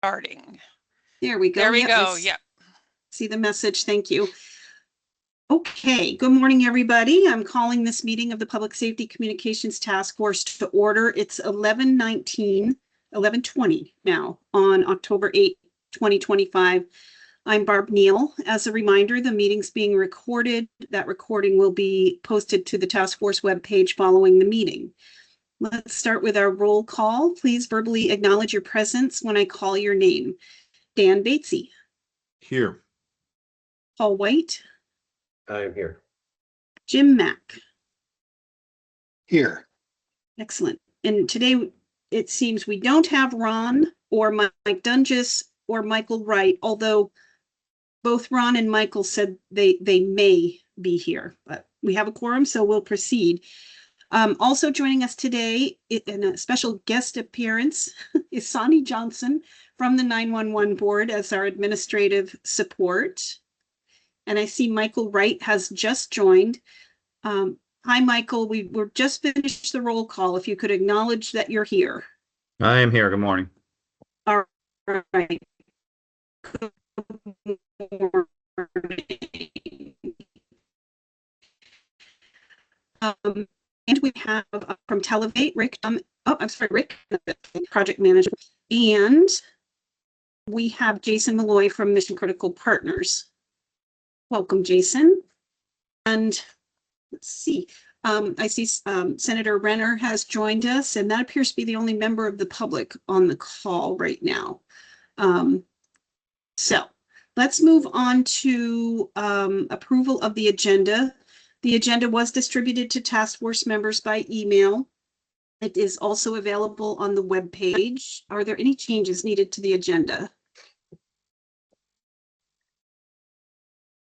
Starting. There we go. There we Yep, go. Yep. See the message. Thank you. Okay, good morning, everybody. I'm calling this meeting of the Public Safety Communications Task Force to order. It's 11:20 now on October 8th, 2025. I'm Barb Neal. As a reminder, the meeting's being recorded. That recording will be posted to the task force webpage following the meeting. Let's start with our roll call. Please verbally acknowledge your presence when I call your name. Dan Batesy. Here. Paul White. I am here. Jim Mack. Here. Excellent. And today it seems we don't have Ron or Mike Dunges or Michael Wright, although both Ron and Michael said they may be here, but we have a quorum, so we'll proceed. Also joining us today in a special guest appearance is Sonny Johnson from the 911 board as our administrative support. And I see Michael Wright has just joined. Hi, Michael. We're just finished the roll call. If you could acknowledge that you're here. I am here. Good morning. All right. And we have from Televate, Rick. Rick, project manager, and we have Jason Malloy from Mission Critical Partners. Welcome, Jason. And let's see. I see Senator Renner has joined us, and that appears to be the only member of the public on the call right now. So let's move on to approval of the agenda. The agenda was distributed to task force members by email. It is also available on the web page. Are there any changes needed to the agenda?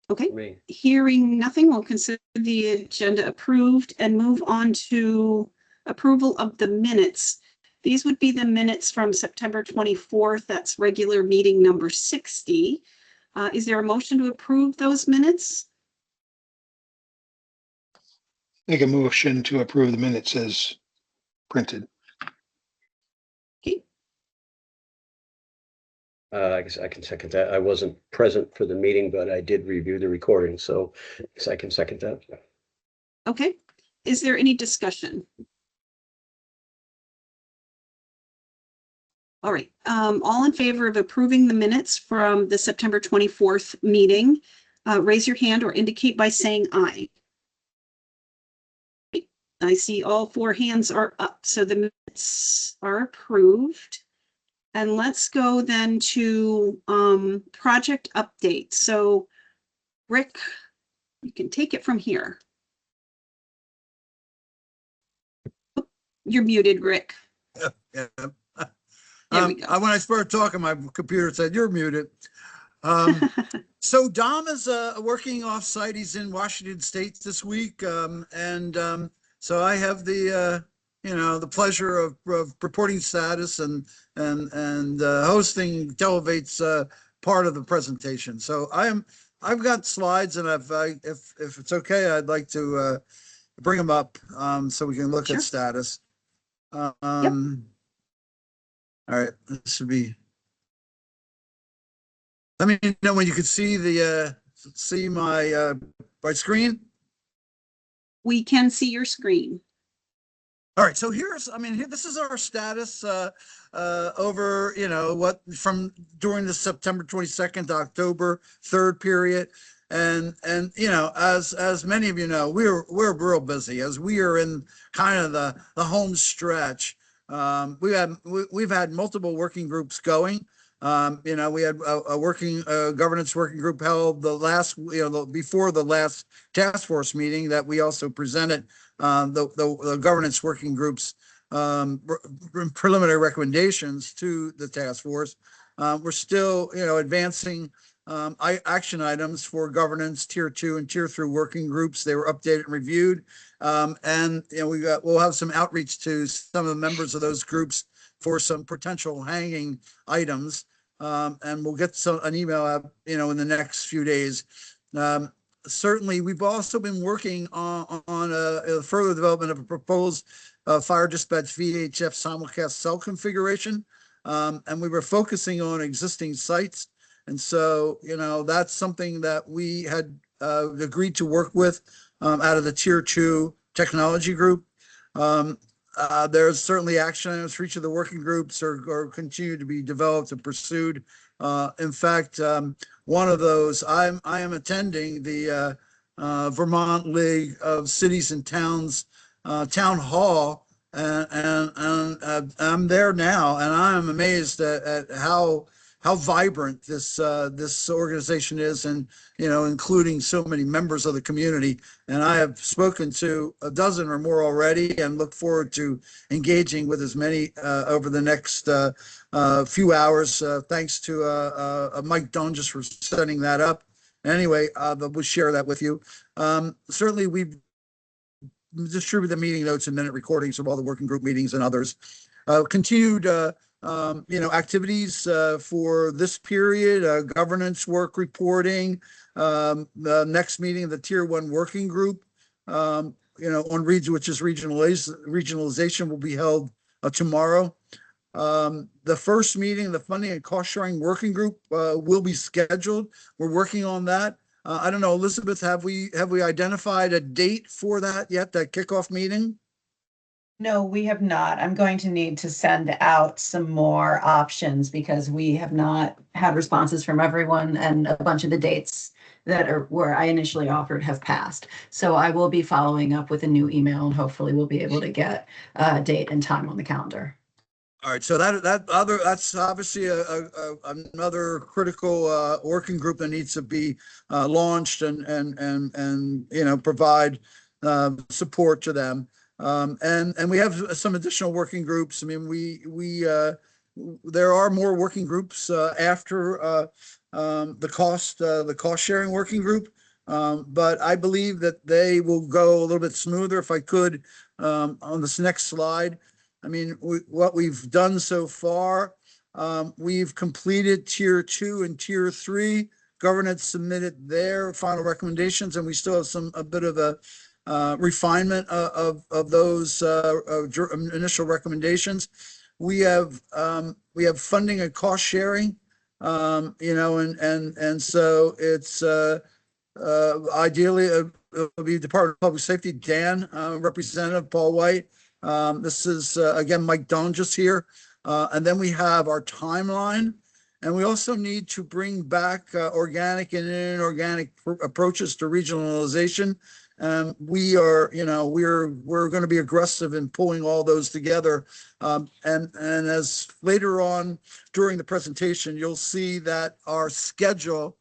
Okay, hearing nothing, we'll consider the agenda approved and move on to approval of the minutes. These would be the minutes from September 24th. That's regular meeting number 60. Is there a motion to approve those minutes? Make a motion to approve the minutes as printed. Okay. I guess I can second that. I wasn't present for the meeting, but I did review the recording, so I guess I can second that. Okay. Is there any discussion? All right. All in favor of approving the minutes from the September 24th meeting, raise your hand or indicate by saying aye. I see all four hands are up, so the minutes are approved. And let's go then to project update. So Rick, you can take it from here. You're muted, Rick. Yeah. There we go. When I started talking, my computer said, "You're muted." So Dom is working off-site. He's in Washington State this week, so I have the the pleasure of reporting status and hosting Televate's part of the presentation. So I've got slides, and if it's okay, I'd like to bring them up so we can look Sure. at status. Yep. All right, this should be. Let me know when you can see my screen. We can see your screen. All right, so this is our status over, what from during the September 22nd to October 3rd period. And as many of you know, we're real busy as we are in kind of the home stretch. We've had multiple working groups going. We had a working governance working group held before the last task force meeting that we also presented the governance working groups preliminary recommendations to the task force. We're still advancing action items for governance tier 2 and tier 3 working groups. They were updated and reviewed, and we'll have some outreach to some of the members of those groups for some potential hanging items, and we'll get an email out in the next few days. Certainly, we've also been working on a further development of a proposed fire dispatch VHF simulcast cell configuration. And we were focusing on existing sites. And so, you know, that's something that we had agreed to work with out of the Tier 2 technology group. There's certainly action items for each of the working groups or continue to be developed and pursued. In fact, one of those, I am attending the Vermont League of Cities and Towns town hall, and I'm there now, and I'm amazed at how vibrant this organization is, and you know, including so many members of the community. And I have spoken to a dozen or more already, and look forward to engaging with as many over the next few hours. Thanks to Mike Dunn for setting that up. Anyway, we'll share that with you. Certainly, we've distributed the meeting notes and minute recordings of all the working group meetings and others. Continued activities for this period, governance work reporting, the next meeting of the Tier 1 working group, on region, which is regionalization, will be held tomorrow. The first meeting, the funding and cost sharing working group will be scheduled. We're working on that. I don't know, Elizabeth, have we identified a date for that yet, that kickoff meeting? No, we have not. I'm going to need to send out some more options because we have not had responses from everyone, and a bunch of the dates that where I initially offered have passed. So I will be following up with a new email, and hopefully we'll be able to get a date and time on the calendar. All right, so that's obviously another critical working group that needs to be launched and provide support to them. And we have some additional working groups. I mean, there are more working groups after the cost sharing working group, but I believe that they will go a little bit smoother. If I could, on this next slide. I mean, what we've done so far, we've completed Tier 2 and Tier 3. Governance submitted their final recommendations, and we still have a bit of a refinement of those initial recommendations. We have funding and cost sharing, and so it's ideally it'll be Department of Public Safety, Dan, Representative Paul White. This is again Mike Dunn here, and then we have our timeline, and we also need to bring back organic and inorganic approaches to regionalization. We're going to be aggressive in pulling all those together. And as later on during the presentation, you'll see that our schedule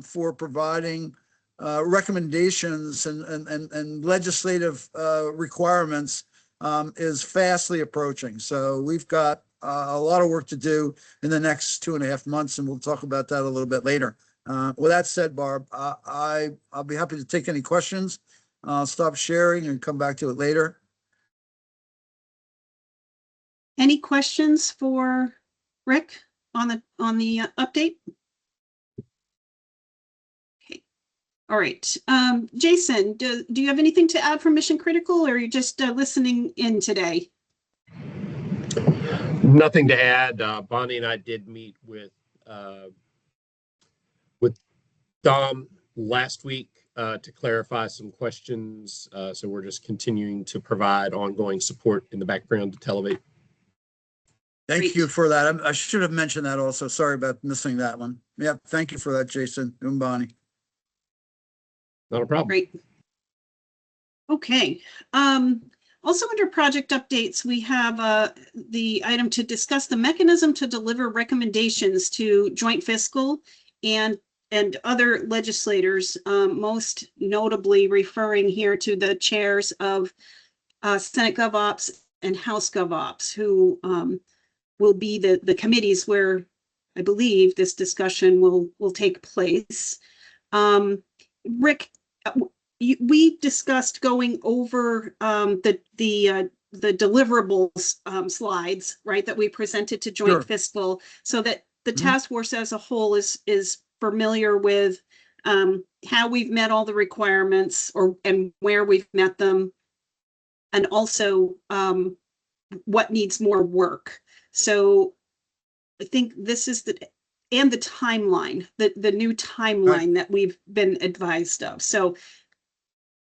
for providing recommendations and legislative requirements is fastly approaching. So we've got a lot of work to do in the next 2.5 months, and we'll talk about that a little bit later. With that said, Barb, I'll be happy to take any questions. I'll stop sharing and come back to it later. Any questions for Rick on the update? Okay. All right. Jason, do you have anything to add from Mission Critical, or are you just listening in today? Nothing to add. Bonnie and I did meet with Dom last week to clarify some questions. So we're just continuing to provide ongoing support in the background to Televate. Thank you for that. I should have mentioned that also. Sorry about missing that one. Yeah, thank you for that, Jason and Bonnie. Not a problem. Great. Okay. Also under project updates, we have the item to discuss the mechanism to deliver recommendations to joint fiscal and other legislators, most notably referring here to the chairs of Senate GovOps and House GovOps, who will be the committees where I believe this discussion will take place. Rick, we discussed going over the deliverables slides, right, that we presented to joint Sure. fiscal, so that the task force as a whole is familiar with how we've met all the requirements and where we've met them, and also what needs more work. So I think this is and the timeline, the new timeline that we've been advised of. So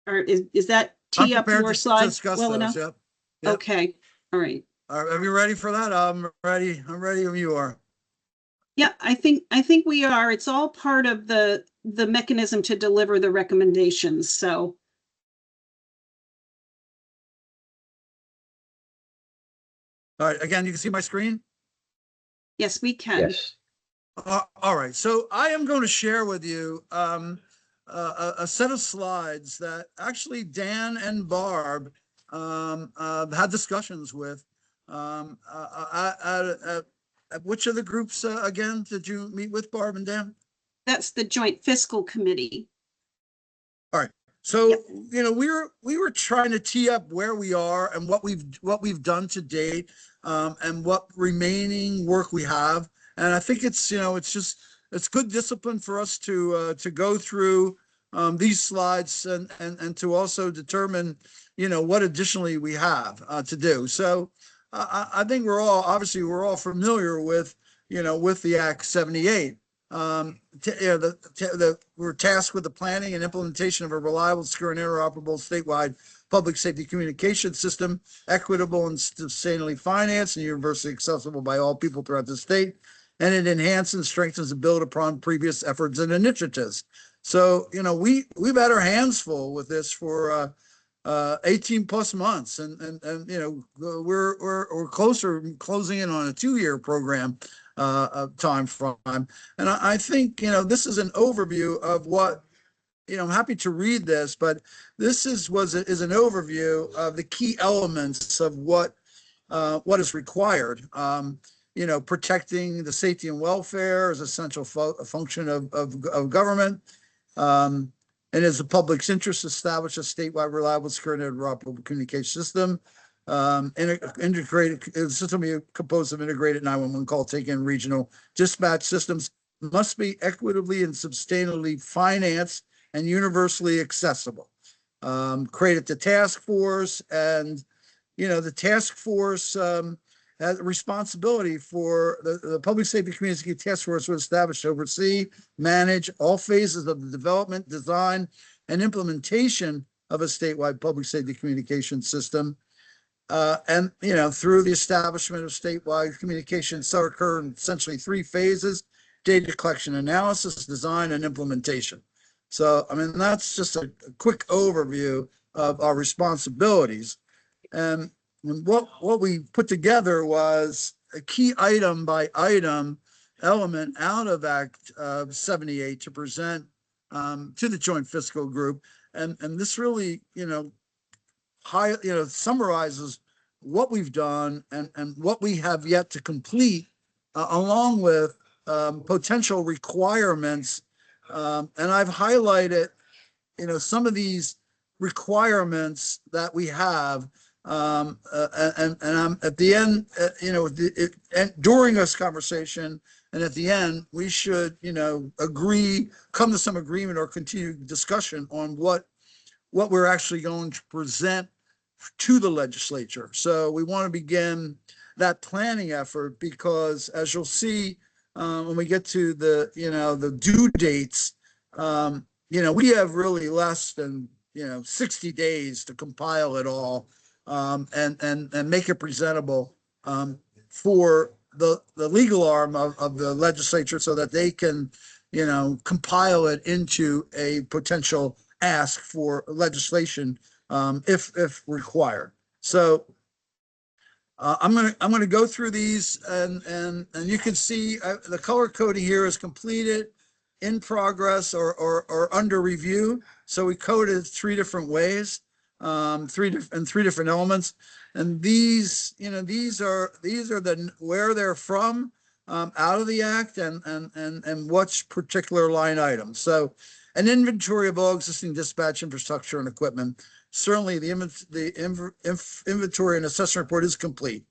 is that I'm tee up prepared your to side discuss well those. enough? Yep. Yep. Okay, all right. Are you ready for that? I'm ready. I'm ready when you are. Yeah, I think we are. It's all part of the mechanism to deliver the recommendations. So All right. Again, you can see my screen. yes, we can. Yes. All right. So I am going to share with you a set of slides that actually Dan and Barb had discussions with. At which of the groups again did you meet with, Barb and Dan? That's the Joint Fiscal Committee. So, Yep. you know, we were trying to tee up where we are and what we've done to date, and what remaining work we have. And I think it's, you know, it's good discipline for us to go through these slides and to also determine, you know, what additionally we have to do. So I think we're all familiar with, you know, with the Act 78. We're tasked with the planning and implementation of a reliable, secure, and interoperable statewide public safety communication system, equitable and sustainably financed and universally accessible by all people throughout the state. And it enhances and strengthens and builds upon previous efforts and initiatives. So, you know, we've had our hands full with this for 18 plus months, and you know, we're closing in on a 2-year program time frame. And I think, you know, this is an overview of what, you know, I'm happy to read this, but this is an overview of the key elements of what is required. You know, protecting the safety and welfare is an essential function of government. And as the public's interest, establish a statewide reliable, secure, and interoperable communication system. Integrated system composed of integrated 911 call taking regional dispatch systems must be equitably and sustainably financed and universally accessible. Created the task force, and you know, the task force has a responsibility for the Public Safety Community Task Force was established to oversee, manage all phases of the development, design, and implementation of a statewide public safety communication system. And, you know, through the establishment of statewide communications, so occur in essentially 3 phases: data collection, analysis, design, and implementation. So, I mean, that's just a quick overview of our responsibilities. And what we put together was a key item by item element out of Act 78 to present to the Joint Fiscal Group. And this really, you know, summarizes what we've done and what we have yet to complete, along with potential requirements. And I've highlighted, you know, some of these requirements that we have. And I'm at the end, you know, and during this conversation, and at the end, we should, you know, come to some agreement or continue discussion on what we're actually going to present to the legislature. So we want to begin that planning effort, because as you'll see, when we get to the, you know, the due dates, you know, we have really less than, you know, 60 days to compile it all, and make it presentable for the legal arm of the legislature, so that they can, you know, compile it into a potential ask for legislation if required. So I'm gonna go through these, and you can see the color coding here is completed, in progress, or under review. So we coded 3 different ways, 3 different elements. And these, you know, these are the where they're from out of the act, and what's particular line items. So an inventory of all existing dispatch infrastructure and equipment. Certainly the inventory and assessment report is complete.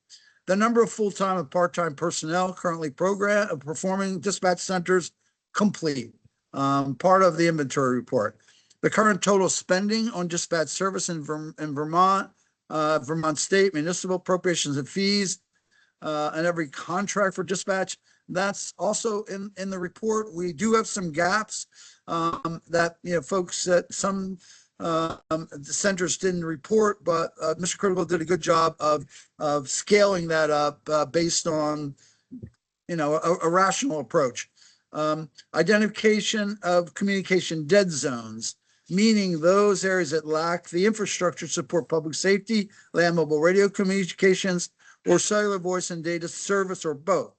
The number of full-time and part-time personnel currently performing dispatch centers, complete. Part of the inventory report. The current total spending on dispatch service in Vermont, Vermont state, municipal appropriations and fees, and every contract for dispatch. That's also in the report. We do have some gaps that, folks that some the centers didn't report, but Mr. Critical did a good job of scaling that up based on, a rational approach. Identification of communication dead zones, meaning those areas that lack the infrastructure to support public safety, land mobile radio communications, or cellular voice and data service, or both.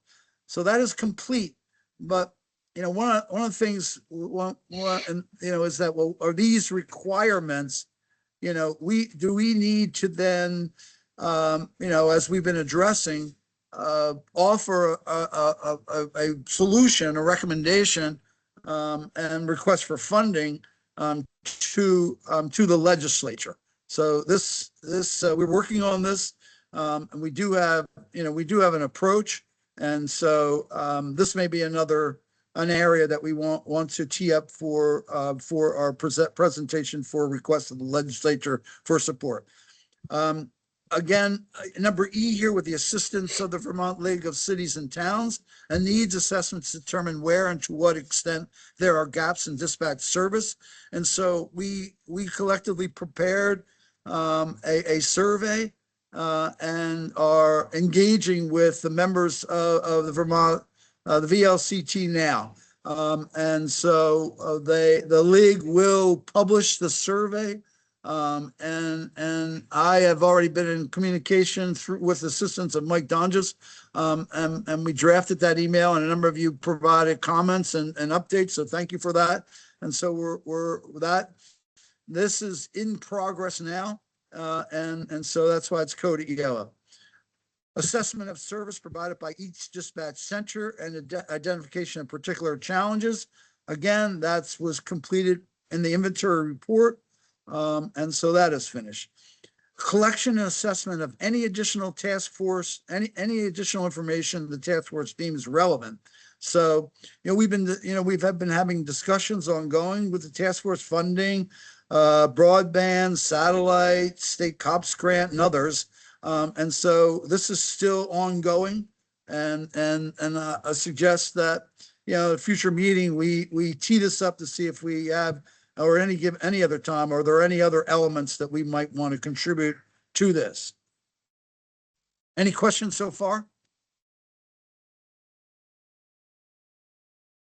So that is complete. But one of the things, is that, well, are these requirements? We need to then, as we've been addressing, offer a solution, a recommendation, and request for funding to the legislature. So this we're working on this, and we do have an approach, and so this may be an area that we want to tee up for our presentation for request of the legislature for support. Again, number E here, with the assistance of the Vermont League of Cities and Towns, a needs assessment to determine where and to what extent there are gaps in dispatch service. And so we collectively prepared a survey and are engaging with the members of the Vermont, the VLCT now. And so the league will publish the survey. And I have already been in communication with assistance of Mike Donges, and we drafted that email, and a number of you provided comments and updates. So thank you for that. And so this is in progress now. And so that's why it's coded yellow. Assessment of service provided by each dispatch center and identification of particular challenges. Again, that was completed in the inventory report. And so that is finished. Collection and assessment of any additional task force, any additional information the task force deems relevant. So, we've been having discussions ongoing with the task force funding, broadband, satellite, state COPS grant, and others. And so this is still ongoing. And I suggest that, at a future meeting, we tee this up to see if we have, or any other time, are there any other elements that we might want to contribute to this? Any questions so far?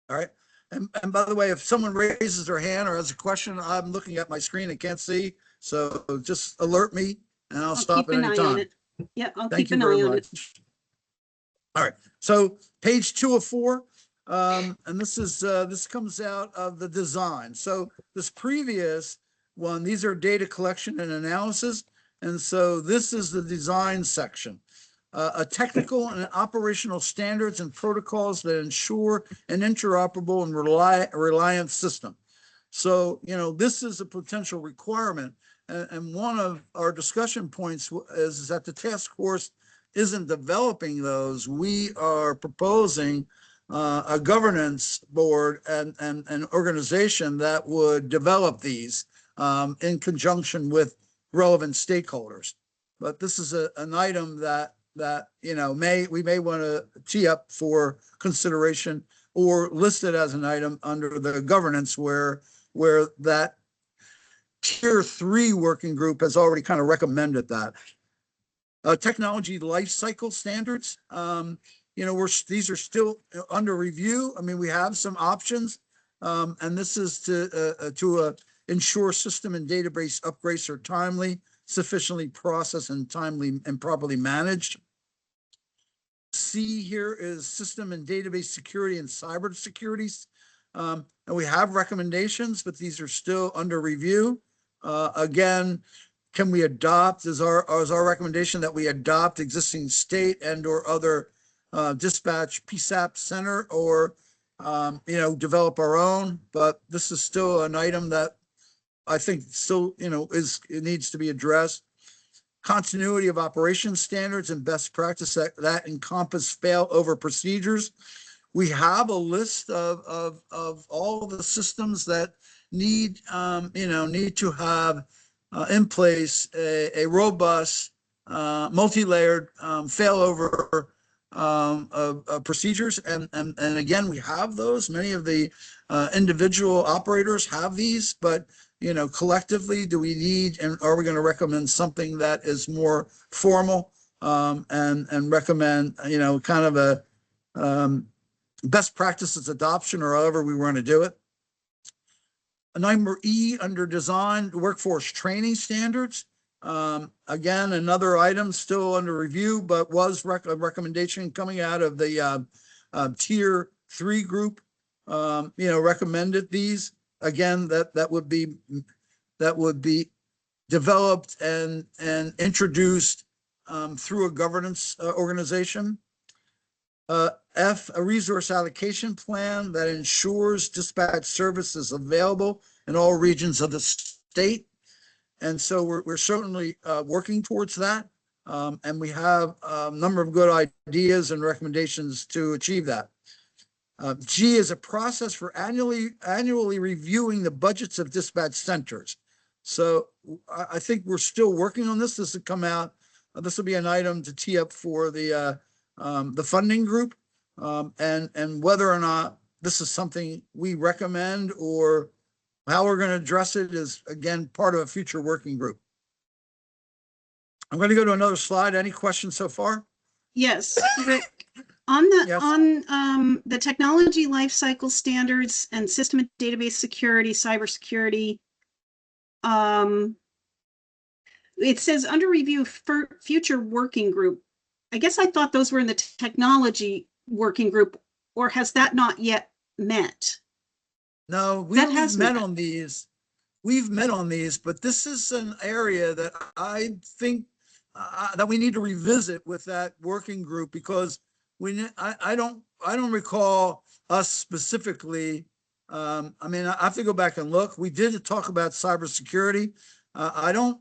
All right. And by the way, if someone raises their hand or has a question, I'm looking at my screen and can't see. So just alert me and I'll stop at any time. Yeah, I'll Thank keep you an very eye on much. it. All right. So page 2 of 4. And this comes out of the design. So this previous one, these are data collection and analysis. And so this is the design section. A technical and operational standards and protocols that ensure an interoperable and reliant system. So, this is a potential requirement. And one of our discussion points is that the task force isn't developing those. We are proposing a governance board and an organization that would develop these in conjunction with relevant stakeholders. But this is an item that we may want to tee up for consideration or list it as an item under the governance where that tier 3 working group has already kind of recommended that. Technology life cycle standards. These are still under review. I mean, we have some options, and this is to ensure system and database upgrades are timely, sufficiently processed, and timely and properly managed. C here is system and database security and cyber security. And we have recommendations, but these are still under review. Again, can we adopt, is our recommendation that we adopt existing state and or other dispatch PSAP center, or develop our own? But this is still an item that I think still it needs to be addressed. Continuity of operations standards and best practice that encompass failover procedures. We have a list of all the systems that need to have in place a robust multi-layered failover procedures. And again, we have those. Many of the individual operators have these, but collectively, do we need, and are we going to recommend something that is more formal, and recommend, kind of a best practices adoption, or however we want to do it. Number E, under design, workforce training standards. Again, another item still under review, but was a recommendation coming out of the tier 3 group. Recommended these. Again, that would be developed and introduced through a governance organization. F, a resource allocation plan that ensures dispatch services available in all regions of the state. And so we're certainly working towards that. And we have a number of good ideas and recommendations to achieve that. G is a process for annually reviewing the budgets of dispatch centers. So I think we're still working on this. This will come out. This will be an item to tee up for the funding group, and whether or not this is something we recommend or how we're going to address it is, again, part of a future working group. I'm going to go to another slide. Any questions so far? Yes, Rick, on the Yes. on the technology lifecycle standards and system and database security, cybersecurity. It says under review for future working group. I guess I thought those were in the technology working group, or has that not yet met? No, That we've has met met. on these. We've met on these, but this is an area that I think that we need to revisit with that working group, because I don't recall us specifically. I mean, I have to go back and look. We did talk about cybersecurity. I don't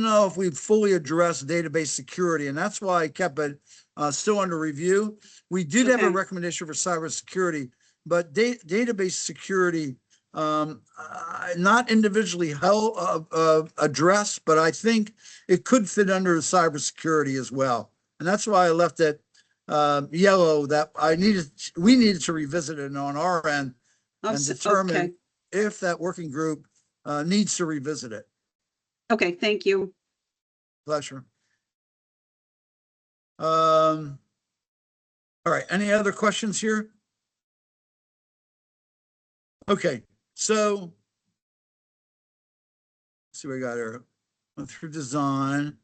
know if we've fully addressed database security, and that's why I kept it still under review. We did have a Okay. recommendation for cybersecurity, but database security, not individually addressed, but I think it could fit under cybersecurity as well. And that's why I left it yellow, that we needed to revisit it on our end and determine Okay. if that working group needs to revisit it. Okay, thank you. Pleasure. All right, any other questions here? Okay, so let's see what we got here. Went through design.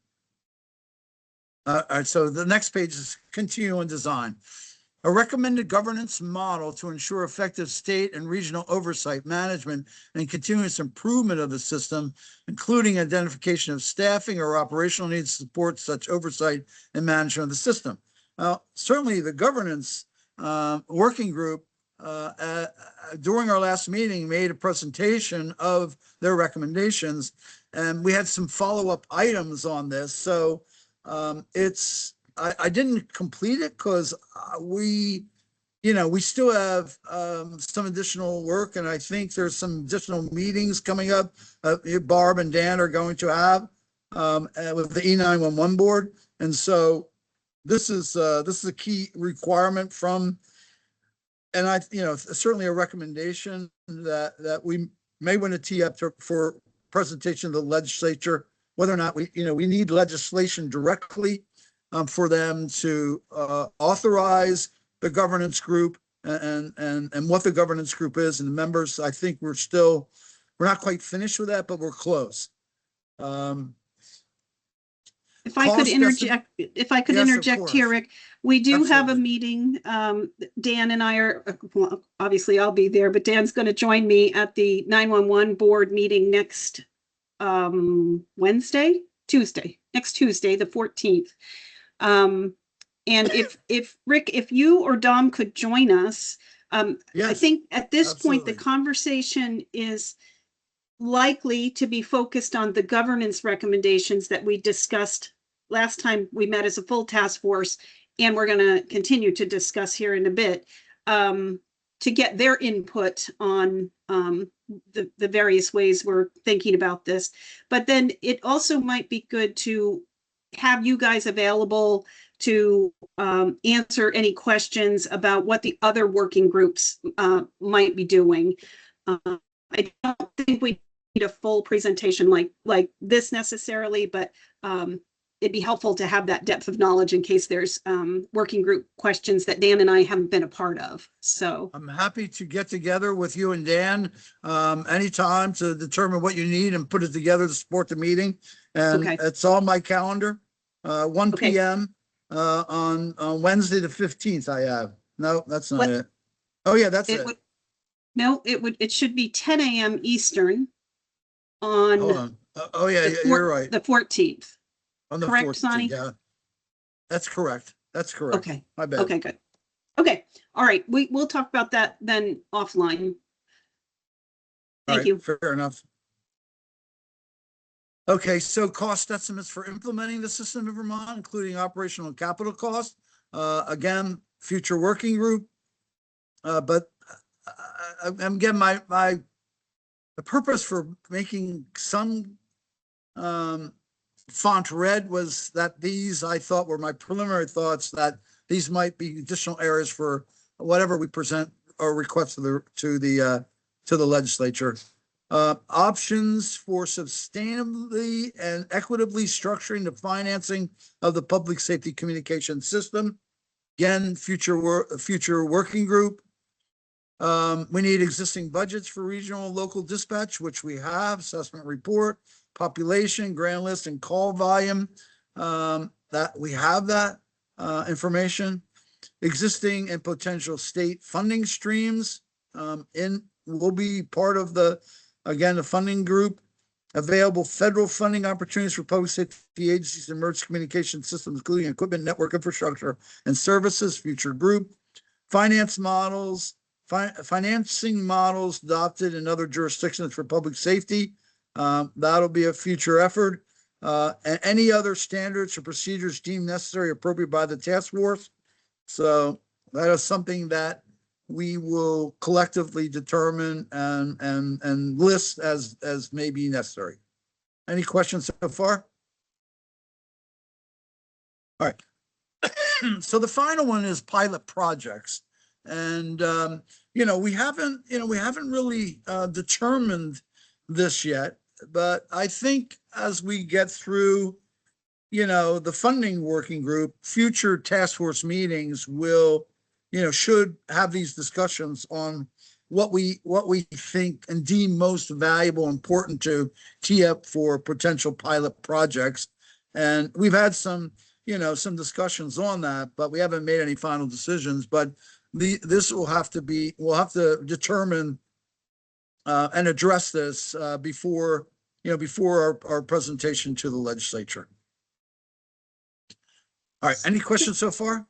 All right, so the next page is continue on design. A recommended governance model to ensure effective state and regional oversight, management, and continuous improvement of the system, including identification of staffing or operational needs to support such oversight and management of the system. Certainly the governance working group during our last meeting made a presentation of their recommendations, and we had some follow-up items on this. So I didn't complete it because we still have some additional work, and I think there's some additional meetings coming up. Barb and Dan are going to have with the E911 board, and so this is a key requirement from, and certainly a recommendation that we may want to tee up for presentation to the legislature, whether or not we need legislation directly for them to authorize the governance group and what the governance group is and the members. I think we're not quite finished with that, but we're close. If I could Cost interject, Yes, of interject here, course. Rick, we do have a Absolutely. meeting. Dan and I are, well, obviously I'll be there, but Dan's going to join me at the 911 board meeting next next Tuesday, the 14th. And if Rick, if you or Dom could join us, I Yes, think at this point, the absolutely. conversation is likely to be focused on the governance recommendations that we discussed last time we met as a full task force, and we're going to continue to discuss here in a bit, to get their input on the various ways we're thinking about this. But then it also might be good to have you guys available to answer any questions about what the other working groups might be doing. I don't think we need a full presentation like this necessarily, but it'd be helpful to have that depth of knowledge in case there's working group questions that Dan and I haven't been a part of. So I'm happy to get together with you and Dan anytime to determine what you need and put it together to support the meeting. And Okay. it's on my calendar, 1 Okay. PM on Wednesday, the 15th I have. No, that's not What- it. Oh, yeah, that's it it. would, no, it should be 10 a.m. Eastern on Hold on. Oh, yeah, the you're right. the 14th. On the correct, 14th, Sonny? yeah. That's correct. That's correct. Okay. My bad. Okay, good. Okay. All right. We'll talk about that then offline. All Thank right, you. fair enough. Okay, so cost estimates for implementing the system in Vermont, including operational and capital costs. Again, future working group. But I'm getting the purpose for making some font red was that these, I thought, were my preliminary thoughts that these might be additional areas for whatever we present or request to the legislature. Options for sustainably and equitably structuring the financing of the public safety communication system. Again, future working group. We need existing budgets for regional and local dispatch, which we have, assessment report, population, grand list, and call volume. That we have that information. Existing and potential state funding streams will be part of the funding group. Available federal funding opportunities for public safety agencies and emergency communication systems, including equipment, network infrastructure, and services, future group. Finance models, financing models adopted in other jurisdictions for public safety. That'll be a future effort. And any other standards or procedures deemed necessary or appropriate by the task force. So that is something that we will collectively determine and list as may be necessary. Any questions so far? All right. So the final one is pilot projects. And, we haven't really determined this yet, but I think as we get through, the funding working group, future task force meetings will, should have these discussions on what we think and deem most valuable, important to tee up for potential pilot projects. And we've had some discussions on that, but we haven't made any final decisions. But this will have to we'll have to determine and address this before our presentation to the legislature. All right, any questions so far?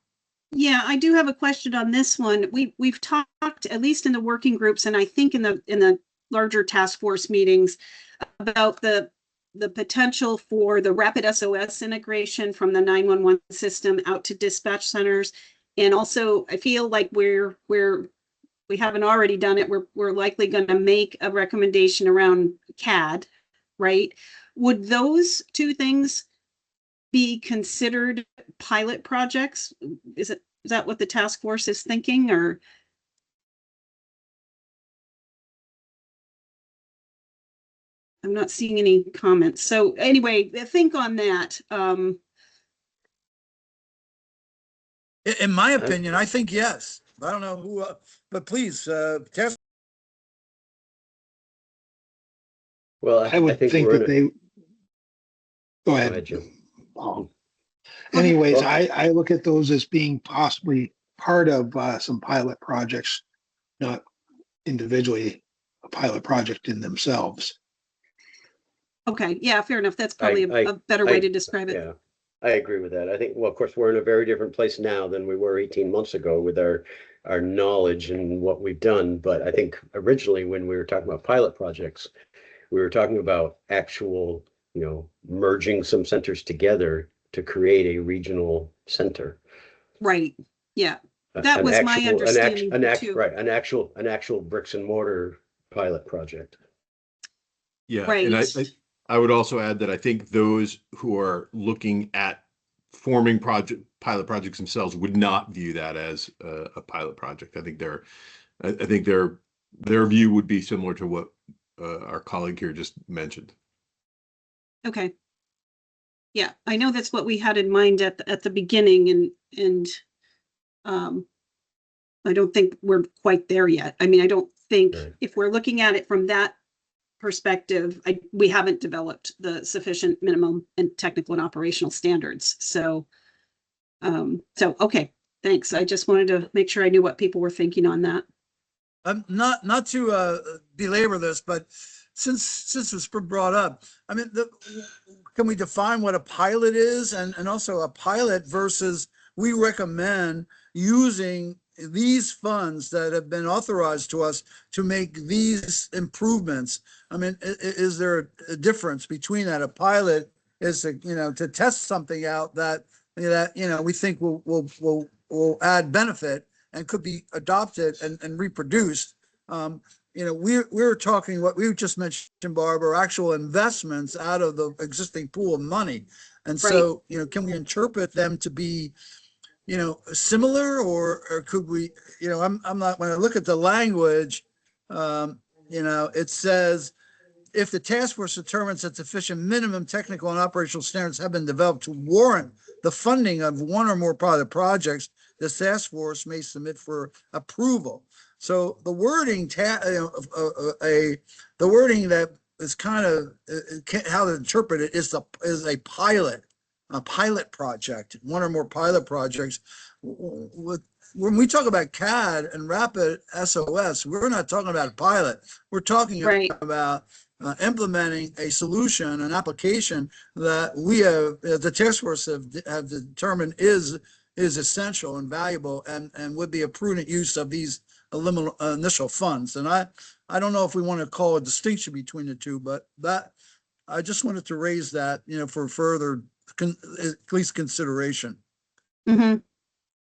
Yeah, I do have a question on this one. We've talked, at least in the working groups, and I think in the larger task force meetings, about the potential for the rapid SOS integration from the 911 system out to dispatch centers. And also, I feel like we haven't already done it. We're likely going to make a recommendation around CAD, right? Would those two things be considered pilot projects? Is that what the task force is thinking, or? I'm not seeing any comments. So anyway, think on that. In my opinion, I think yes. I don't know who, but please, test. Well, I would think we're that in a- they. Go ahead, ahead. Jim. Anyways, Well- I look at those as being possibly part of some pilot projects, not individually a pilot project in themselves. Okay, yeah, fair enough. That's probably a better I- way to describe it. Yeah, I agree with that. I think, well, of course, we're in a very different place now than we were 18 months ago with our knowledge and what we've done. But I think originally when we were talking about pilot projects, we were talking about actual, merging some centers together to create a regional center. Right, yeah. A- That an was my actual- understanding an act- too. Right, an actual bricks and mortar pilot project. Yeah, and Right. I would also add that I think those who are looking at forming pilot projects themselves would not view that as a pilot project. I think their view would be similar to what our colleague here just mentioned. Okay. Yeah, I know that's what we had in mind at the beginning, and I don't think we're quite there yet. I mean, I don't think Right. if we're looking at it from that perspective, we haven't developed the sufficient minimum and technical and operational standards. So, okay, thanks. I just wanted to make sure I knew what people were thinking on that. Not to belabor this, but since it's been brought up, I mean, can we define what a pilot is, and also a pilot versus we recommend using these funds that have been authorized to us to make these improvements? I mean, is there a difference between that? A pilot is to test something out that we think will add benefit and could be adopted and reproduced. We're talking what we just mentioned, Barb, are actual investments out of the existing pool of money. And so, can we interpret them to be, similar, or could we, I'm not, when I look at the language, it says, if the task force determines that sufficient minimum technical and operational standards have been developed to warrant the funding of one or more pilot projects, the task force may submit for approval. So the wording, the wording that is kind of how to interpret it is a pilot project, one or more pilot projects. When we talk about CAD and Rapid SOS, we're not talking about a pilot. We're talking about implementing a solution, an application that we have, the task force have determined is essential and valuable and would be a prudent use of these initial funds. And I don't know if we want to call a distinction between the two, but that I just wanted to raise that, for further at least consideration. Mm-hmm.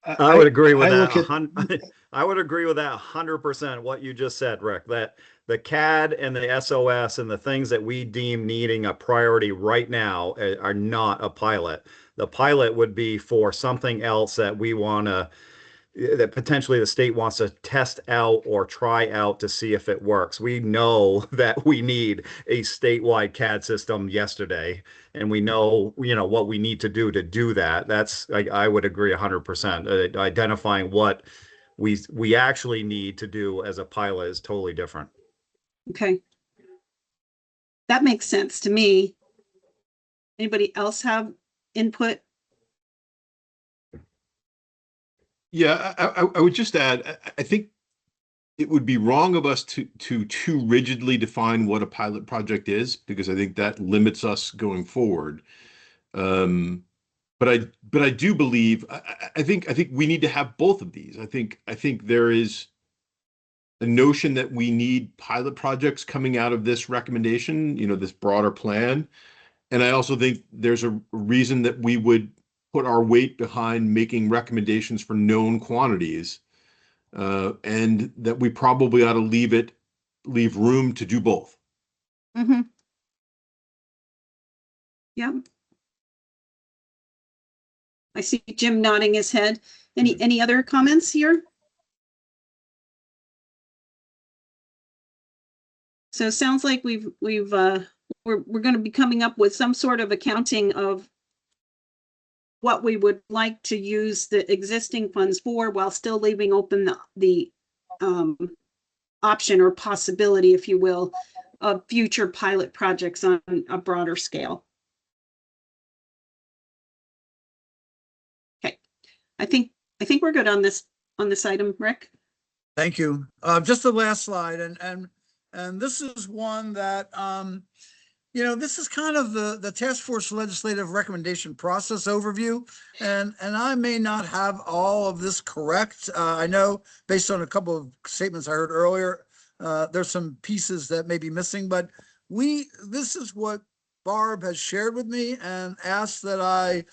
I would agree with I that. look at- I would agree with that 100%. What you just said, Rick, that the CAD and the SOS and the things that we deem needing a priority right now are not a pilot. The pilot would be for something else that we want to, that potentially the state wants to test out or try out to see if it works. We know that we need a statewide CAD system yesterday, and we know, what we need to do that. That's, I would agree 100%. Identifying what we actually need to do as a pilot is totally different. Okay. That makes sense to me. Anybody else have input? Yeah, I would just add, I think it would be wrong of us to too rigidly define what a pilot project is, because I think that limits us going forward. But I do believe, I think we need to have both of these. I think there is a notion that we need pilot projects coming out of this recommendation, this broader plan. And I also think there's a reason that we would put our weight behind making recommendations for known quantities, and that we probably ought to leave room to do both. Mm-hmm. Yeah. I see Jim nodding his head. Any other comments here? So it sounds like we're going to be coming up with some sort of accounting of what we would like to use the existing funds for, while still leaving open the option or possibility, if you will, of future pilot projects on a broader scale. Okay, I think we're good on this item, Rick. Thank you. Just the last slide, and this is one that this is kind of the task force legislative recommendation process overview, and I may not have all of this correct. I know based on a couple of statements I heard earlier, there's some pieces that may be missing, but this is what Barb has shared with me and asked that I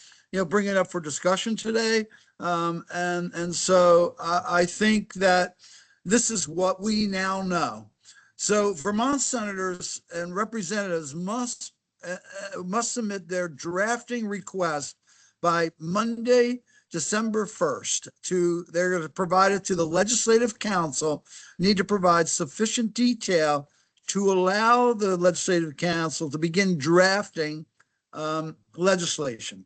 bring it up for discussion today. And so I think that this is what we now know. So Vermont senators and representatives must submit their drafting request by Monday, December 1st. They're going to provide it to the Legislative Council, need to provide sufficient detail to allow the Legislative Council to begin drafting legislation,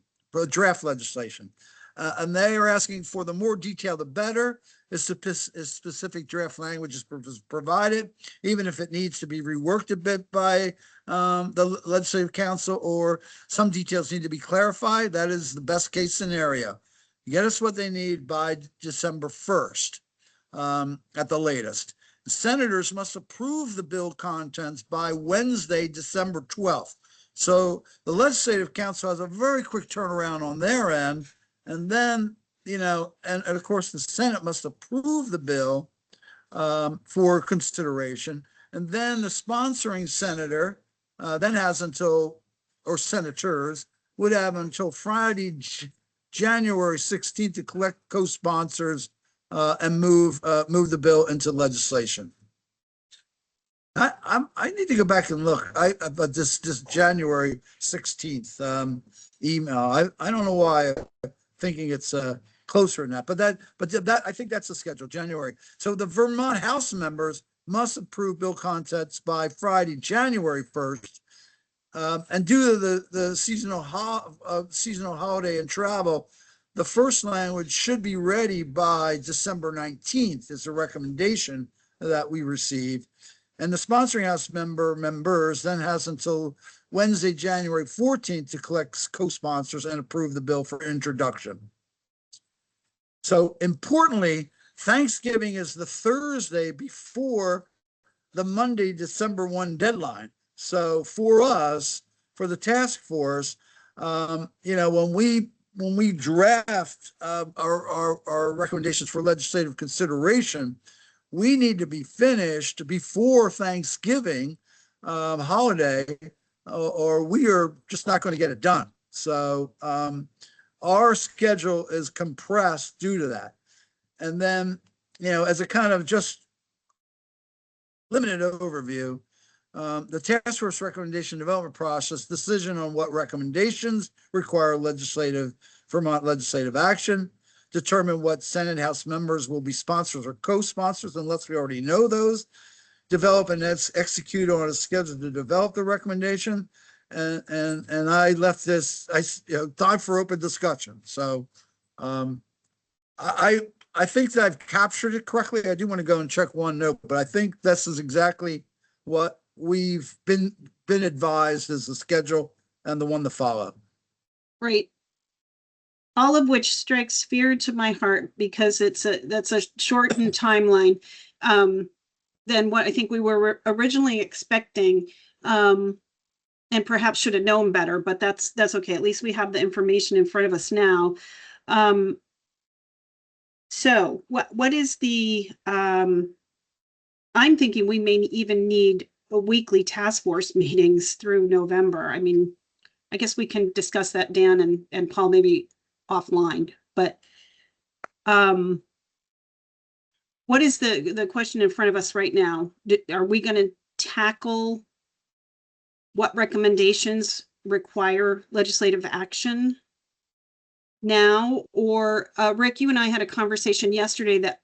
draft legislation. And they are asking for the more detail, the better. If specific draft language is provided, even if it needs to be reworked a bit by the Legislative Council, or some details need to be clarified, that is the best case scenario. Get us what they need by December 1st at the latest. The senators must approve the bill contents by Wednesday, December 12th. So the Legislative Council has a very quick turnaround on their end. And then, and of course, the Senate must approve the bill for consideration. And then the sponsoring senator then has until, or senators would have until Friday, January 16th to collect co-sponsors and move the bill into legislation. I need to go back and look. But this January 16th email. I don't know why I'm thinking it's closer than that. But that I think that's the schedule, January. So the Vermont House members must approve bill contents by Friday, January 1st. And due to the seasonal holiday and travel, the first language should be ready by December 19th is a recommendation that we received. And the sponsoring house members then has until Wednesday, January 14th to collect co-sponsors and approve the bill for introduction. So importantly, Thanksgiving is the Thursday before the Monday, December 1 deadline. So for us, for the task force, when we draft our recommendations for legislative consideration, we need to be finished before Thanksgiving holiday, or we are just not going to get it done. So our schedule is compressed due to that. And then, as a kind of just limited overview, the task force recommendation development process, decision on what recommendations require Vermont legislative action, determine what Senate House members will be sponsors or co-sponsors, unless we already know those, develop and execute on a schedule to develop the recommendation. And I left this, time for open discussion. So I think that I've captured it correctly. I do want to go and check one note, but I think this is exactly what we've been advised as the schedule and the one to follow. Great. All of which strikes fear to my heart because that's a shortened timeline than what I think we were originally expecting, and perhaps should have known better. But that's okay. At least we have the information in front of us now. So what is the? I'm thinking we may even need a weekly task force meetings through November. I mean, I guess we can discuss that, Dan and Paul, maybe offline, but what is the question in front of us right now? Are we going to tackle what recommendations require legislative action now? Or Rick, you and I had a conversation yesterday that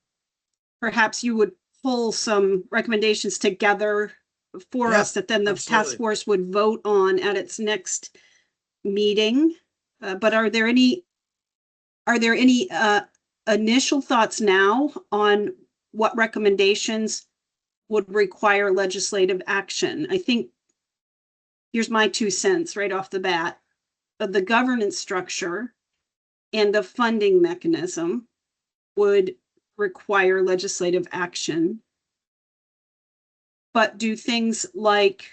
perhaps you would pull some recommendations together for us that then the task force would vote on at its next meeting. But are there any initial thoughts now on what recommendations would require legislative action? I think here's my 2 cents right off the bat. The governance structure and the funding mechanism would require legislative action. But do things like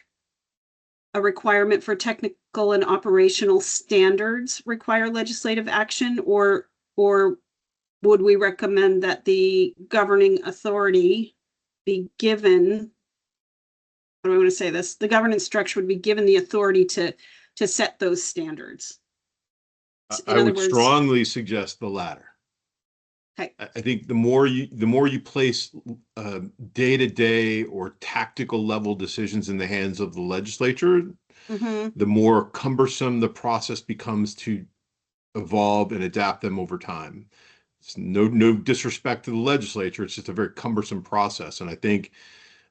a requirement for technical and operational standards require legislative action, or would we recommend that the governing authority be given, how do I want to say this? The governance structure would be given the authority to set those standards. I would strongly suggest the latter. Okay. I think the more you place day-to-day or tactical level decisions in the hands of the legislature, the more cumbersome the process becomes to evolve and adapt them over time. It's no disrespect to the legislature. It's just a very cumbersome process. And I think,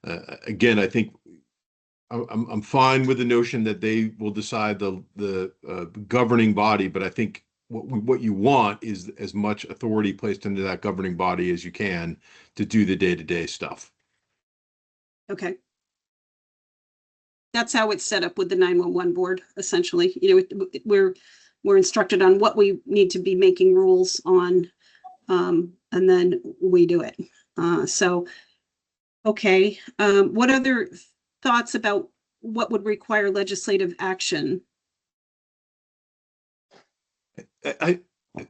again, I think I'm fine with the notion that they will decide the governing body, but I think what you want is as much authority placed into that governing body as you can to do the day-to-day stuff. Okay. That's how it's set up with the 911 board, essentially. You know, we're instructed on what we need to be making rules on, and then we do it. So, okay. What other thoughts about what would require legislative action?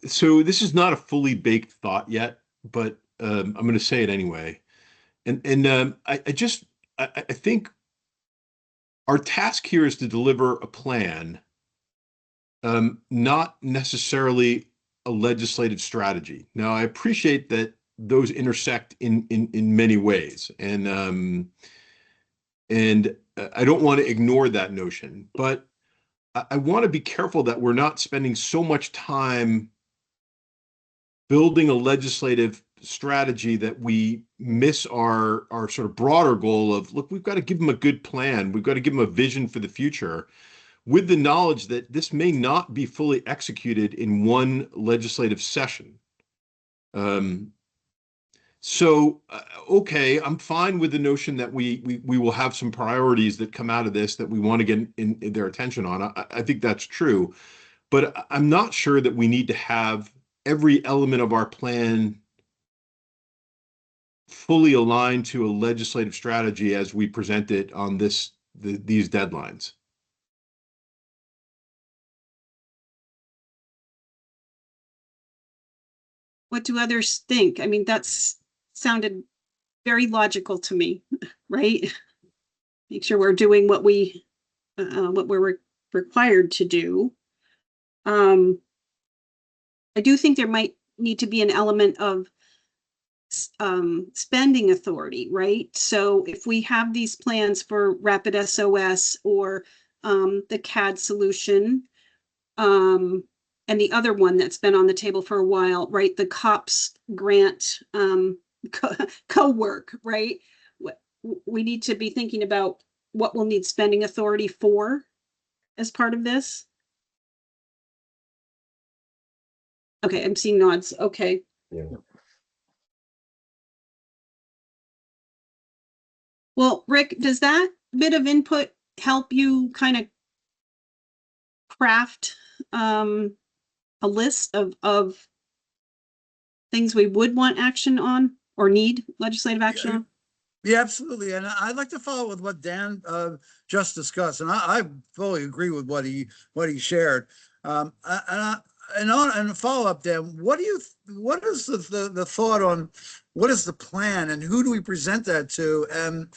So this is not a fully baked thought yet, but I'm going to say it anyway. And I think our task here is to deliver a plan, not necessarily a legislative strategy. Now, I appreciate that those intersect in many ways, and I don't want to ignore that notion, but I want to be careful that we're not spending so much time building a legislative strategy that we miss our sort of broader goal of, look, we've got to give them a good plan. We've got to give them a vision for the future, with the knowledge that this may not be fully executed in one legislative session. Okay, I'm fine with the notion that we will have some priorities that come out of this that we want to get in their attention on. I think that's true, but I'm not sure that we need to have every element of our plan fully aligned to a legislative strategy as we present it on these deadlines. What do others think? I mean, that's sounded very logical to me, right? Make sure we're doing what we're required to do. I do think there might need to be an element of spending authority, right? So if we have these plans for Rapid SOS or the CAD solution, and the other one that's been on the table for a while, right? The COPS grant co-work, right? We need to be thinking about what we'll need spending authority for as part of this. Okay, I'm seeing nods. Okay. Yeah. Well, Rick, does that bit of input help you kind of craft a list of things we would want action on or need legislative action on? Yeah, absolutely. And I'd like to follow with what Dan just discussed. And I fully agree with what he shared. And follow up, Dan, what is the thought on what is the plan and who do we present that to? And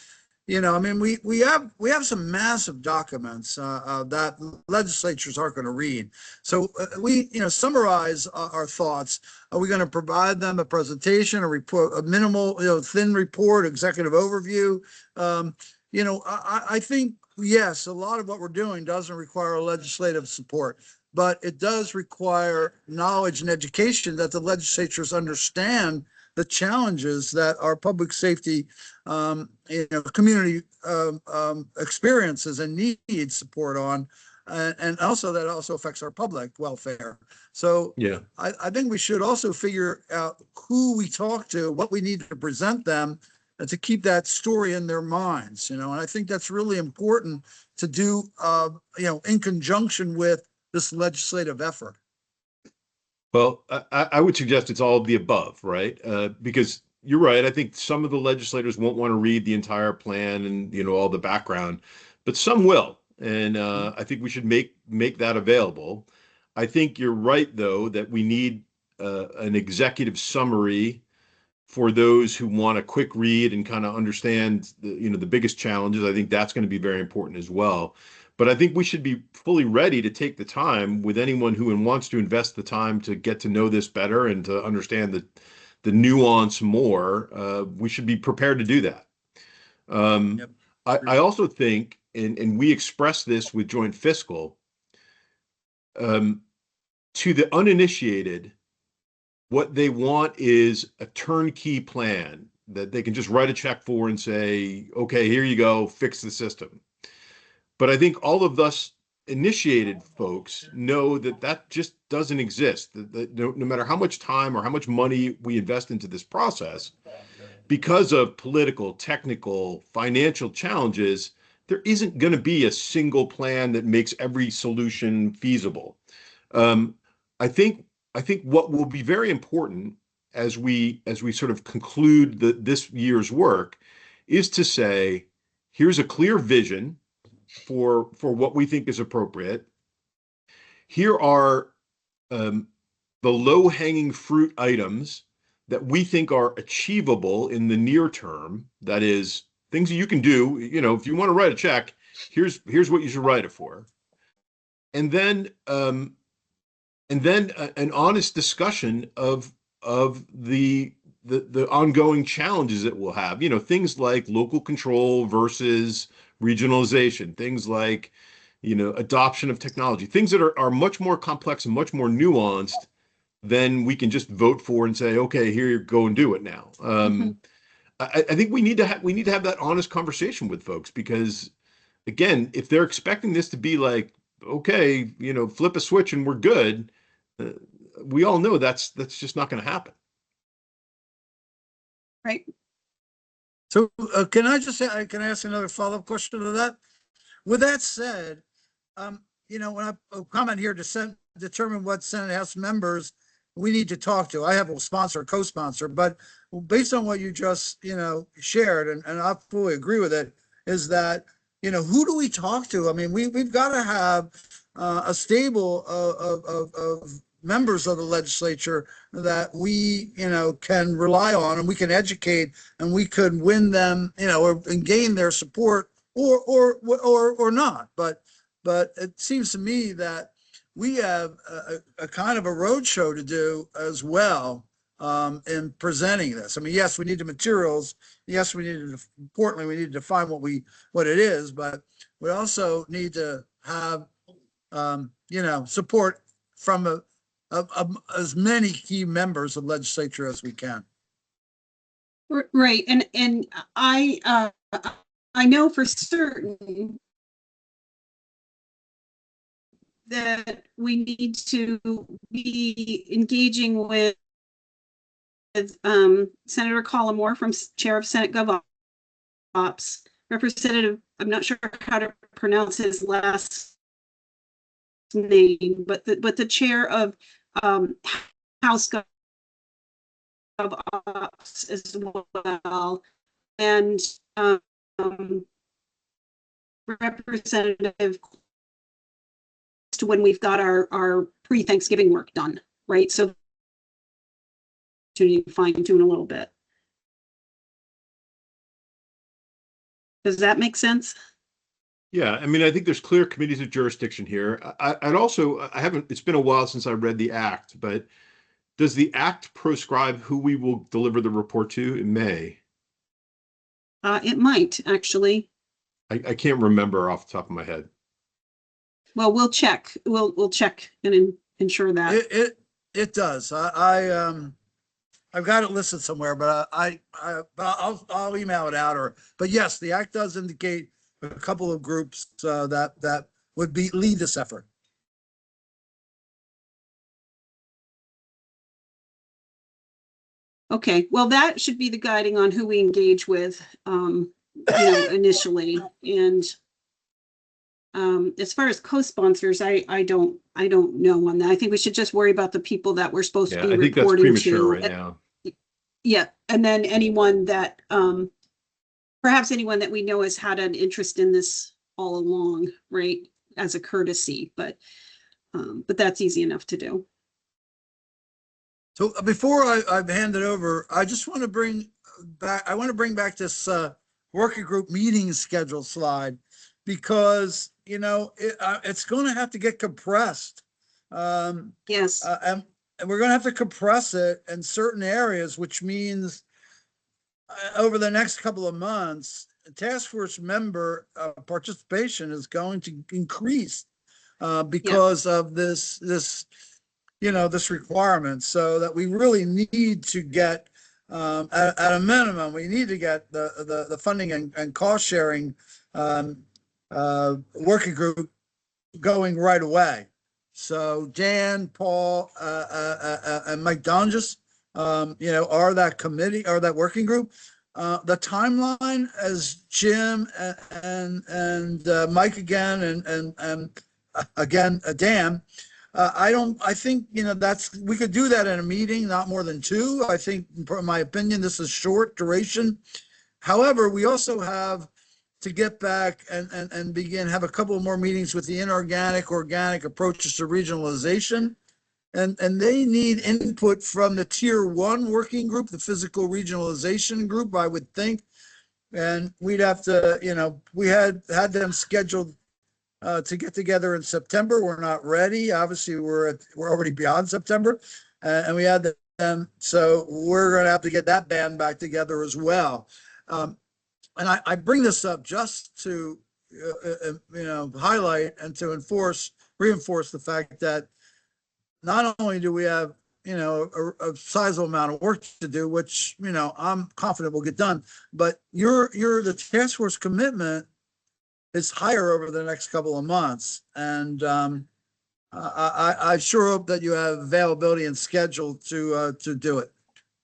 you know, I mean, we have some massive documents that legislatures aren't going to read. So we, you know, summarize our thoughts. Are we going to provide them a presentation, a report, a minimal, you know, thin report, executive overview? You know, I think, yes, a lot of what we're doing doesn't require legislative support, but it does require knowledge and education that the legislatures understand the challenges that our public safety, you know, community experiences and needs support on, and also that also affects our public welfare. So Yeah, I think we should also figure out who we talk to, what we need to present them, and to keep that story in their minds. You know, and I think that's really important to do, you know, in conjunction with this legislative effort. well, I would suggest it's all of the above, right? Because you're right. I think some of the legislators won't want to read the entire plan and, you know, all the background, but some will. And I think we should make that available. I think you're right, though, that we need an executive summary for those who want a quick read and kind of understand the, you know, the biggest challenges. I think that's going to be very important as well. But I think we should be fully ready to take the time with anyone who wants to invest the time to get to know this better and to understand the nuance more. We should be prepared to do that. Yep. I also think, and we express this with joint fiscal, to the uninitiated, what they want is a turnkey plan that they can just write a check for and say, okay, here you go, fix the system. But I think all of us initiated folks know that that just doesn't exist. That no matter how much time or how much money we invest into this process, because of political, technical, financial challenges, there isn't going to be a single plan that makes every solution feasible. I think what will be very important as we sort of conclude this year's work is to say, here's a clear vision for what we think is appropriate. Here are the low-hanging fruit items that we think are achievable in the near term. That is, things that you can do. You know, if you want to write a check, here's what you should write it for. And then an honest discussion of the ongoing challenges that we'll have. You know, things like local control versus regionalization, things like, you know, adoption of technology, things that are much more complex and much more nuanced than we can just vote for and say, okay, here you go and do it now. I think we need to have that honest conversation with folks, because again, if they're expecting this to be like, okay, you know, flip a switch and we're good, we all know that's just not going to happen. Right. So can I just say, can I ask another follow-up question to that? With that said, you know, when I comment here to determine what Senate House members we need to talk to, I have a sponsor, a co-sponsor, but based on what you just, you know, shared, and I fully agree with it, is that, you know, who do we talk to? I mean, we've got to have a stable of members of the legislature that we, you know, can rely on, and we can educate, and we could win them, you know, and gain their support, or not. But it seems to me that we have a kind of a roadshow to do as well in presenting this. I mean, yes, we need the materials. Yes, importantly, we need to define what it is, but we also need to have, you know, support from as many key members of legislature as we can. Right. And I know for certain that we need to be engaging with Senator Collmore, from chair of Senate Gov Ops, Representative, I'm not sure how to pronounce his last name, but the chair of House Gov Ops as well, and Representative to when we've got our pre-Thanksgiving work done, right? So to fine tune a little bit. Does that make sense? Yeah, I mean, I think there's clear committees of jurisdiction here. It's been a while since I read the act, but does the act proscribe who we will deliver the report to? It may. It might, actually. I can't remember off the top of my head. Well, we'll check. We'll check and ensure that. It does. I've got it listed somewhere, but I'll email it out. But yes, the act does indicate a couple of groups that would lead this effort. Okay, well, that should be the guiding on who we engage with, you know, initially. And as far as co-sponsors, I don't know on that. I think we should just worry about the people that we're supposed to be I think that's reporting premature to. right now. Yeah, and then anyone that perhaps anyone that we know has had an interest in this all along, right, as a courtesy, but that's easy enough to do. So before I hand it over, I just want to bring back this working group meeting schedule slide, because, you know, it's going to have to get compressed. Yes. And we're going to have to compress it in certain areas, which means over the next couple of months, task force member participation is going to increase because of this this requirement, so that we really need to get, at a minimum, we need to get the funding and cost sharing working group going right away. So Dan, Paul, and Mike Donges, are that committee or that working group. The timeline, as Jim and Mike again, and again, Dan, I think, we could do that in a meeting, not more than two. I think, in my opinion, this is short duration. However, we also have to get back and begin, have a couple more meetings with the inorganic, organic approaches to regionalization. And they need input from the tier 1 working group, the physical regionalization group, I would think. And we'd have to, we had them scheduled to get together in September. We're not ready. Obviously, we're already beyond September, and we had them. So we're going to have to get that band back together as well. And I bring this up just to, highlight and to reinforce the fact that not only do we have, a sizable amount of work to do, which, I'm confident will get done, but the task force commitment is higher over the next couple of months. And I sure hope that you have availability and schedule to do it.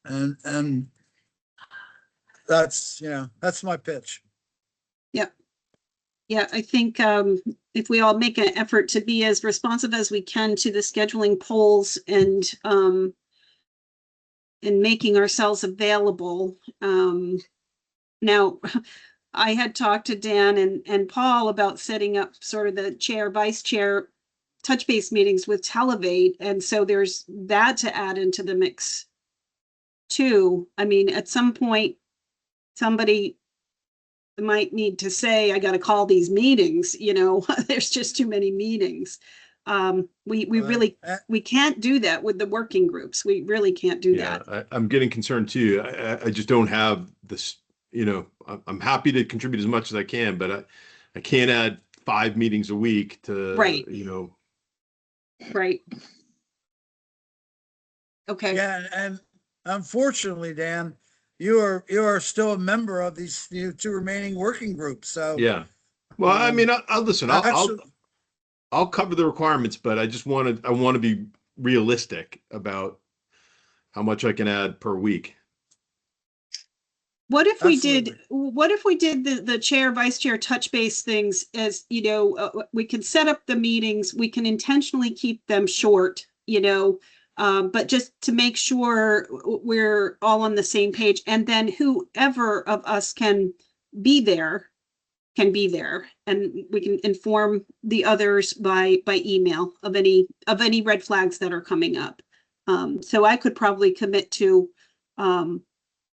And that's my pitch. Yeah, I think if we all make an effort to be as responsive as we can to the scheduling polls and making ourselves available. Now, I had talked to Dan and Paul about setting up sort of the chair, vice chair touch base meetings with Televate. And so there's that to add into the mix too. I mean, at some point, somebody might need to say, I got to call these meetings, there's just too many meetings. We really, we can't do that with the working groups. We really can't do that. I'm getting concerned too. I just don't have this, I'm happy to contribute as much as I can, but I can't add 5 meetings a week to, Right. Right. Okay. Yeah, and unfortunately, Dan, you are still a member of these 2 remaining working groups. So yeah. Well, I mean, I'll listen. I'll cover the requirements, but I want to be realistic about how much I can add per week. What if Absolutely. we did the chair, vice chair touch base things as, we can set up the meetings, we can intentionally keep them short, but just to make sure we're all on the same page, and then whoever of us can be there, and we can inform the others by email of any red flags that are coming up. So I could probably commit to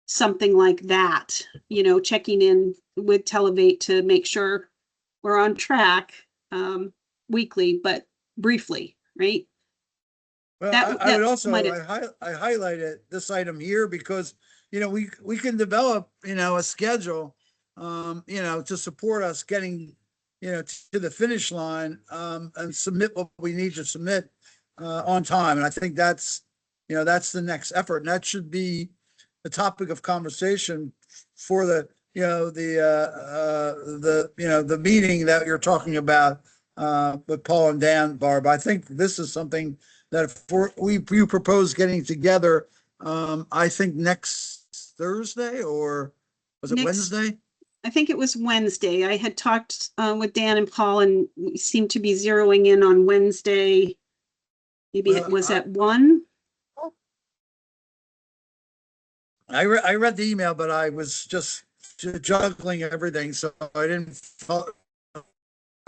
something like that, checking in with Televate to make sure we're on track weekly, but briefly, right? Well, I would also, I highlighted this item here because, we can develop, a schedule, to support us getting, to the finish line, and submit what we need to submit, on time. And I think that's the next effort. And that should be the topic of conversation for the meeting that you're talking about, with Paul and Dan, Barb. I think this is something that if you propose getting together, I think next Thursday, or was it Wednesday? I think it was Wednesday. I had talked with Dan and Paul, and we seemed to be zeroing in on Wednesday. Maybe it was at 1. I read the email, but I was just juggling everything, so I didn't.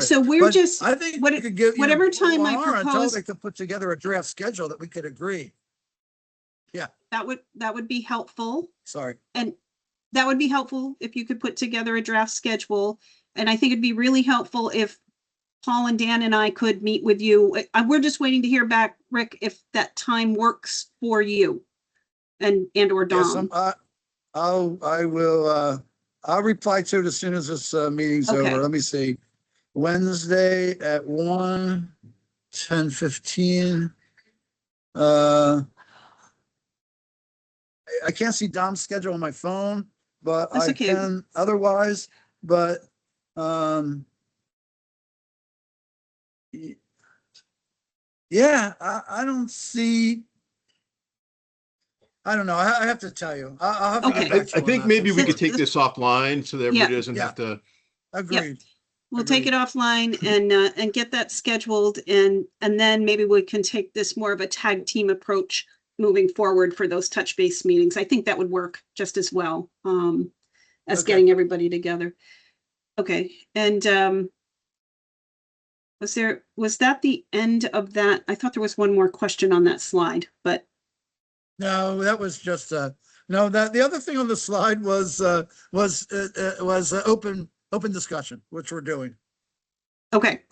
So we're just, I think we could give whatever time I propose to put together a draft schedule that we could agree. Yeah, that would be helpful. sorry. And that would be helpful if you could put together a draft schedule. And I think it'd be really helpful if Paul and Dan and I could meet with you. We're just waiting to hear back, Rick, if that time works for you and or Dom. Yes, I'll reply to it as soon as this meeting's Okay. over. Let me see. Wednesday at 1, 10:15. I can't see Dom's schedule on my phone, but That's I okay. can otherwise, but, y- yeah, I don't see, I don't know. I have to tell you. I'll have to Okay. get back to I you on think that, maybe for we could sure. take this offline so that Yeah. everybody doesn't Yeah. have to. Agreed. We'll take it Agreed. offline and get that scheduled, and then maybe we can take this more of a tag team approach moving forward for those touch base meetings. I think that would work just as well, as Okay. getting everybody together. Okay, and was that the end of that? I thought there was one more question on that slide, but No, that was just, no, that, the other thing on the slide was open discussion, which we're doing. okay,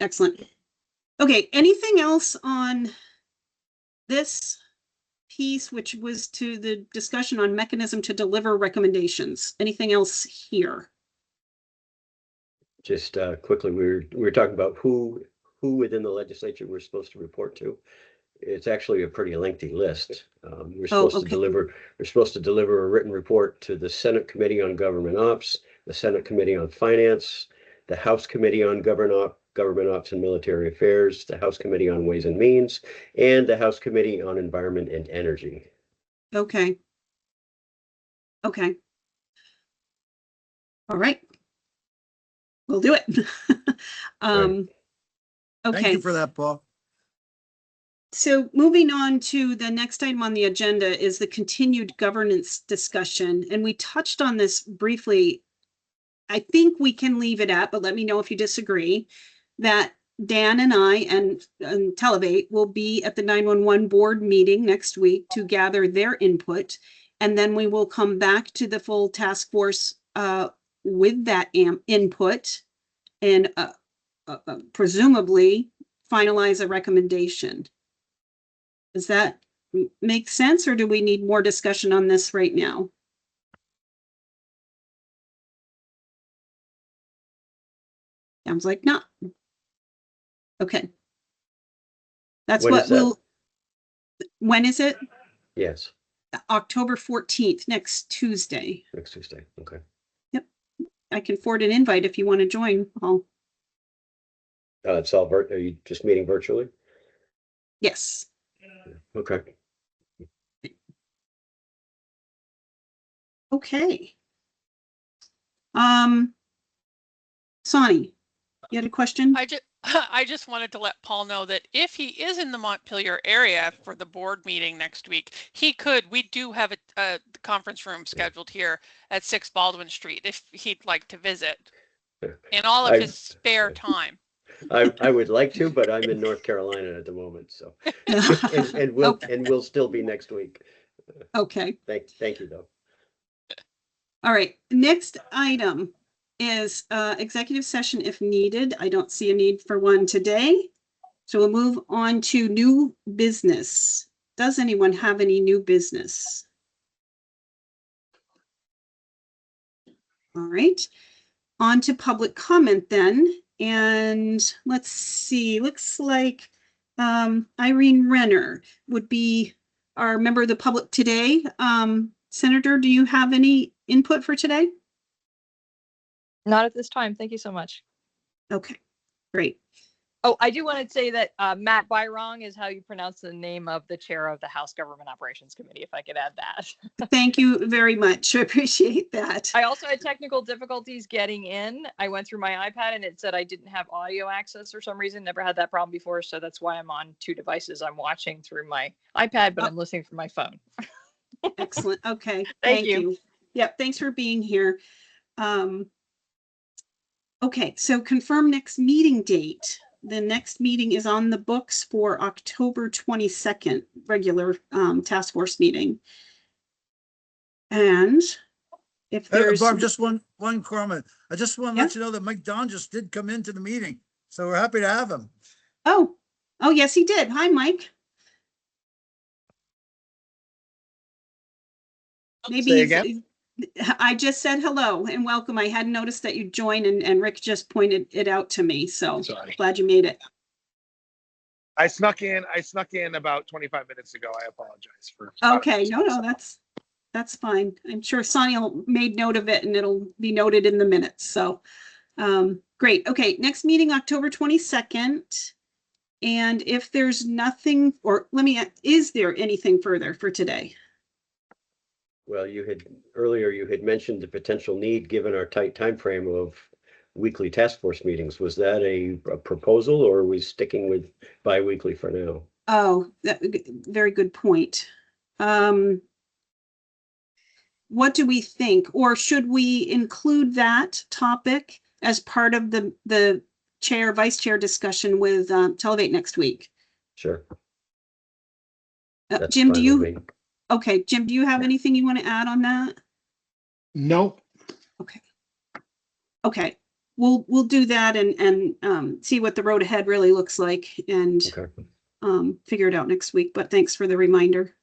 excellent. Okay, anything else on this piece, which was to the discussion on mechanism to deliver recommendations? Anything else here? Just quickly, we were talking about who within the legislature we're supposed to report to. It's actually a pretty lengthy list. We're supposed to okay. deliver a written report to the Senate Committee on Government Ops, the Senate Committee on Finance, the House Committee on Government Ops and Military Affairs, the House Committee on Ways and Means, and the House Committee on Environment and Energy. Okay. Okay. All right. We'll do it. Thank Okay, you for that, Paul. so moving on to the next item on the agenda is the continued governance discussion, and we touched on this briefly. I think we can leave it at, but let me know if you disagree, that Dan and I and Televate will be at the 911 board meeting next week to gather their input. And then we will come back to the full task force with that input and presumably finalize a recommendation. Does that make sense, or do we need more discussion on this right now? Sounds like not. Okay. That's When what is that? we'll, when is it? Yes, October 14th, next Tuesday. next Tuesday. Okay. I can forward an invite if you want to join, Paul. It's all are you just meeting virtually? Yes. Okay. Okay. Sonny, you had a question? I just wanted to let Paul know that if he is in the Montpelier area for the board meeting next week, we do have a conference room scheduled here at 6 Baldwin Street if he'd like to visit in all of his spare time. I would like to, but I'm in North Carolina at the moment, so and we'll still be next week. Okay. Thank you though. All right. Next item is executive session if needed. I don't see a need for one today. So we'll move on to new business. Does anyone have any new business? All right. On to public comment then. And let's see, looks like Irene Renner would be our member of the public today. Senator, do you have any input for today? Not at this time. Thank you so much. Okay, great. Oh, I do want to say that Matt Byrong is how you pronounce the name of the chair of the House Government Operations Committee, if I could add that. Thank you very much. I appreciate that. I also had technical difficulties getting in. I went through my iPad and it said I didn't have audio access for some reason. Never had that problem before. So that's why I'm on two devices. I'm watching through my iPad, but I'm listening from my phone. Excellent. Okay. Thank you. Yep. Thanks for being here. Okay. So confirm next meeting date. The next meeting is on the books for October 22nd, regular task force meeting. And if there's Barb, just one comment. I just want to Yeah. let you know that Mike Don just did come into the meeting, so we're happy to have him. Oh, yes, he did. Hi, Mike. Maybe Say if- again? I just said hello and welcome. I hadn't noticed that you joined and Rick just pointed it out to me. So Sorry. glad you made it. I snuck in about 25 minutes ago. I apologize for. Okay, no, that's fine. I'm sure Sonia made note of it and it'll be noted in the minutes. So, great. Okay, next meeting, October 22nd. And if there's nothing, or is there anything further for today? Well, earlier you had mentioned the potential need, given our tight time frame of weekly task force meetings. Was that a proposal, or are we sticking with bi-weekly for now? Oh, very good point. What do we think? Or should we include that topic as part of the chair, vice chair discussion with Televate next week? Sure. That's Jim, fine with me. okay, Jim, do you have anything you want to add on that? Nope. Okay, we'll do that and see what the road ahead really looks like and Okay. figure it out next week, but thanks for the reminder.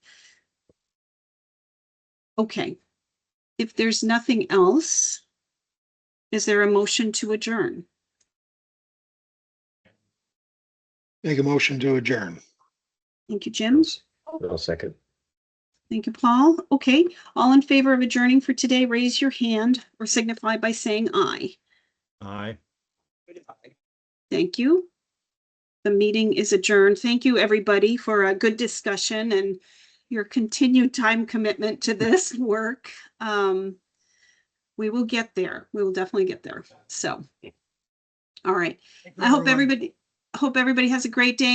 Okay, if there's nothing else, is there a motion to adjourn? Make a motion to adjourn. Thank you, Jim. I'll second. Thank you, Paul. Okay, all in favor of adjourning for today, raise your hand or signify by saying aye. Aye. Thank you. The meeting is adjourned. Thank you, everybody, for a good discussion and your continued time commitment to this work. We will get there. We will definitely get there. So, all right. I hope everybody has a great day.